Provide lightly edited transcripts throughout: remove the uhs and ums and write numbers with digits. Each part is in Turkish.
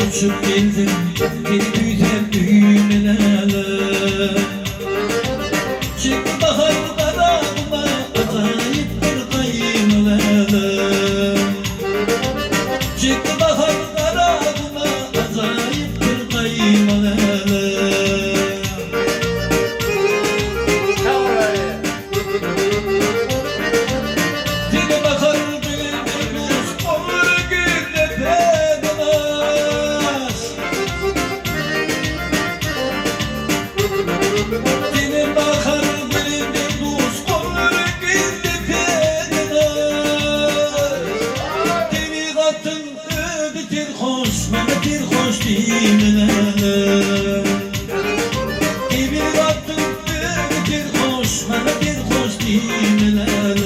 uçup geldim beni büyüten düğmelerle. Çıktı baharlar ağıma acayip bir kaymelerle. Çıktı baharlar ağıma acayip bir kaymelerle. Dile bakar bildiğimiz olur günde pedalar. Dile bakar bildiğimiz olur günde pedalar. Dili katın ödütür hoş, menetir hoş değiller. Dili katın ödütür hoş, menetir hoş değiller.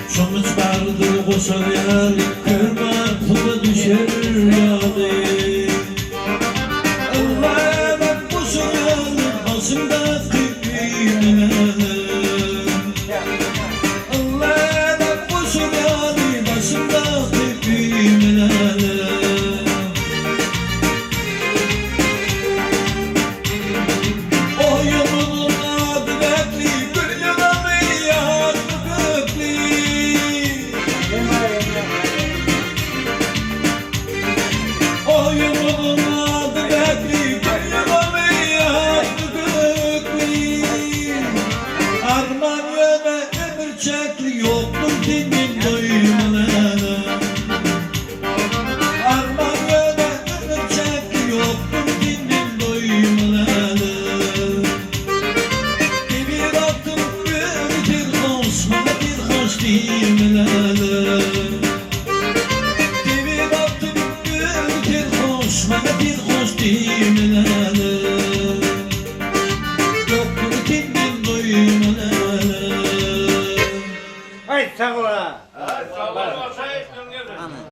Sonuç vardı koşar yani, kırma aklıma düşer yani. Allah'ım koşar yani, başımda düğmeler. Allah'ım koşar yani, başımda düğmeler. O yolun adı bekli, bir yalanı yardı bekli. O yolun adı bekli, bir yalanı yardı bekli. Arman yöne ömür çekli, yoktur dinin doymaları. Arman yöne ömür çekli, yoktur dinin doymaları. Bir attım bir hoş, bana bir hoş değiller. Bir attım bir hoş, bana bir hoş değiller.